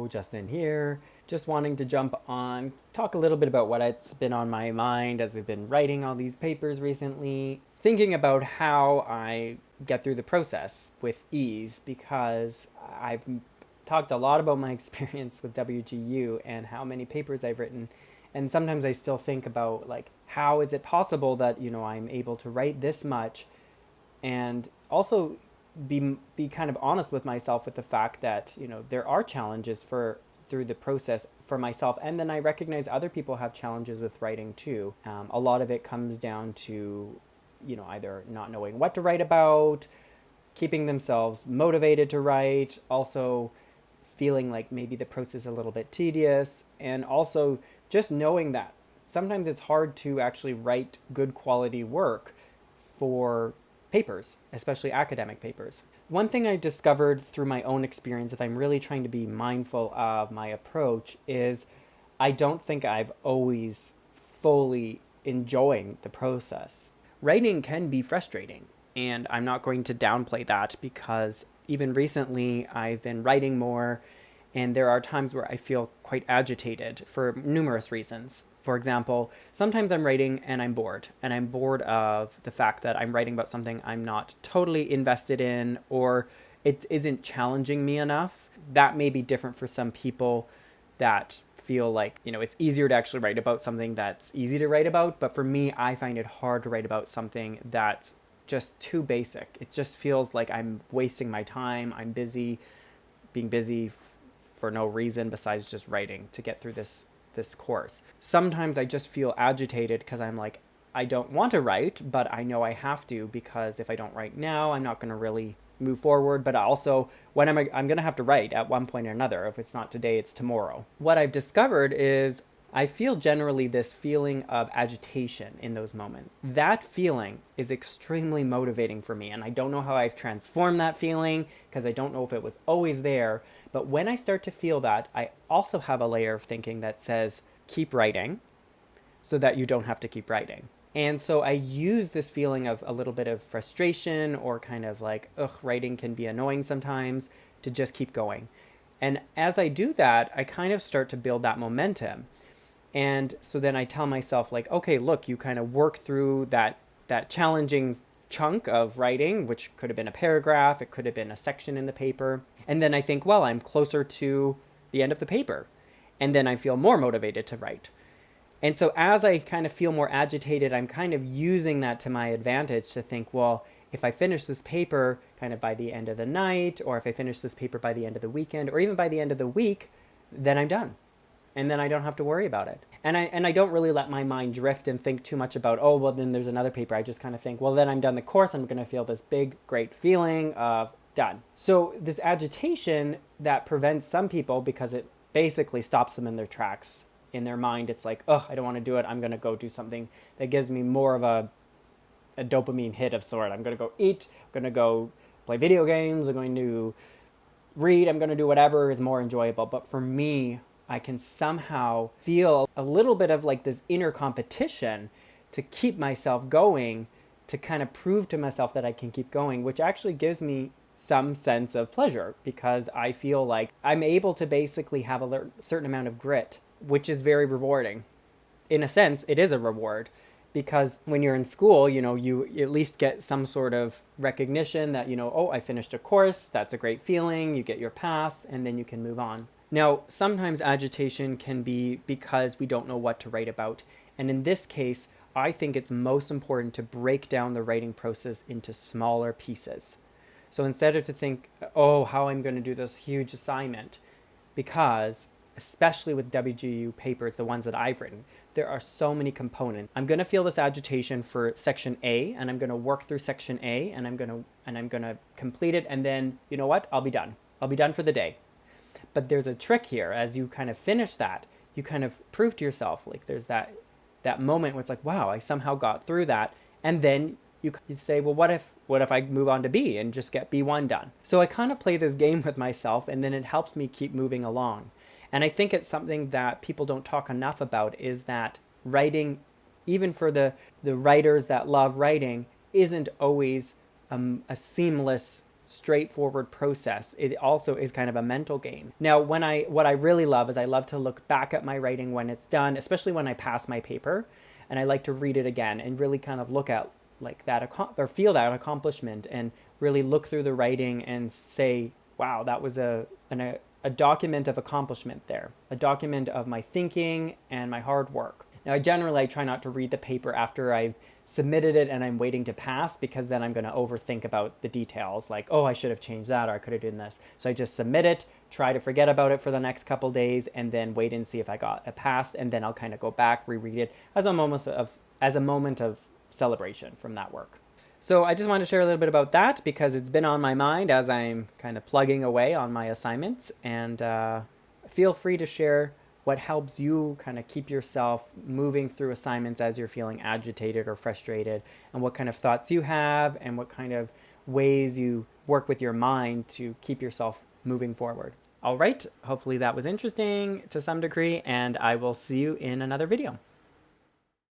Hello, Justin here. Just wanting to jump on, talk a little bit about what's been on my mind as I've been writing all these papers recently. Thinking about how I get through the process with ease, because I've talked a lot about my experience with WGU and how many papers I've written. And sometimes I still think about, like, how is it possible that, I'm able to write this much, and also be kind of honest with myself with the fact that there are challenges for through the process for myself, and then I recognize other people have challenges with writing too. A lot of it comes down to either not knowing what to write about, keeping themselves motivated to write, also feeling like maybe the process is a little bit tedious, and also just knowing that sometimes it's hard to actually write good quality work for papers, especially academic papers. One thing I discovered through my own experience, if I'm really trying to be mindful of my approach, is I don't think I've always fully enjoying the process. Writing can be frustrating, and I'm not going to downplay that, because even recently I've been writing more, and there are times where I feel quite agitated for numerous reasons. For example, sometimes I'm writing and I'm bored of the fact that I'm writing about something I'm not totally invested in, or it isn't challenging me enough. That may be different for some people that feel like, it's easier to actually write about something that's easy to write about. But for me, I find it hard to write about something that's just too basic. It just feels like I'm wasting my time. I'm being busy for no reason besides just writing to get through this course. Sometimes I just feel agitated because I'm like, I don't want to write, but I know I have to, because if I don't write now, I'm not going to really move forward. But also, when I'm going to have to write at one point or another. If it's not today, it's tomorrow. What I've discovered is I feel generally this feeling of agitation in those moments. That feeling is extremely motivating for me, and I don't know how I've transformed that feeling, because I don't know if it was always there. But when I start to feel that, I also have a layer of thinking that says, keep writing, so that you don't have to keep writing. And so I use this feeling of a little bit of frustration, or kind of like, writing can be annoying sometimes, to just keep going. And as I do that, I kind of start to build that momentum. And so then I tell myself, like, okay, look, you kind of work through that challenging chunk of writing, which could have been a paragraph, it could have been a section in the paper. And then I think, well, I'm closer to the end of the paper. And then I feel more motivated to write. And so as I kind of feel more agitated, I'm kind of using that to my advantage to think, well, if I finish this paper kind of by the end of the night, or if I finish this paper by the end of the weekend, or even by the end of the week, then I'm done. And then I don't have to worry about it. And I don't really let my mind drift and think too much about, oh, well, then there's another paper. I just kind of think, well, then I'm done the course. I'm going to feel this big, great feeling of done. So this agitation that prevents some people, because it basically stops them in their tracks. In their mind, it's like, I don't want to do it. I'm going to go do something that gives me more of a dopamine hit of sort. I'm going to go eat. I'm going to go play video games. I'm going to read. I'm going to do whatever is more enjoyable. But for me, I can somehow feel a little bit of like this inner competition to keep myself going, to kind of prove to myself that I can keep going, which actually gives me some sense of pleasure, because I feel like I'm able to basically have a certain amount of grit, which is very rewarding. In a sense, it is a reward, because when you're in school, you at least get some sort of recognition that, I finished a course, that's a great feeling, you get your pass, and then you can move on. Now, sometimes agitation can be because we don't know what to write about. And in this case, I think it's most important to break down the writing process into smaller pieces. So instead of to think, how I'm going to do this huge assignment, because especially with WGU papers, the ones that I've written, there are so many components. I'm going to feel this agitation for section A, and I'm going to work through section A, and I'm going to complete it, and then, you know what? I'll be done. I'll be done for the day. But there's a trick here. As you kind of finish that, you kind of prove to yourself, like, there's that moment where it's like, wow, I somehow got through that. And then you say, well, what if I move on to B and just get B1 done? So I kind of play this game with myself, and then it helps me keep moving along. And I think it's something that people don't talk enough about, is that writing, even for the writers that love writing, isn't always a seamless straightforward process. It also is kind of a mental game. Now, what I really love is I love to look back at my writing when it's done, especially when I pass my paper, and I like to read it again and really kind of look at like that or feel that accomplishment and really look through the writing and say, wow, that was a document of accomplishment there, a document of my thinking and my hard work. Now, I try not to read the paper after I've submitted it and I'm waiting to pass, because then I'm going to overthink about the details, like, oh, I should have changed that, or I could have done this. So I just submit it, try to forget about it for the next couple days, and then wait and see if I got a pass, and then I'll kind of go back, reread it as a moment of celebration from that work. So I just wanted to share a little bit about that because it's been on my mind as I'm kind of plugging away on my assignments, and feel free to share what helps you kind of keep yourself moving through assignments as you're feeling agitated or frustrated, and what kind of thoughts you have and what kind of ways you work with your mind to keep yourself moving forward. All right, hopefully that was interesting to some degree, and I will see you in another video.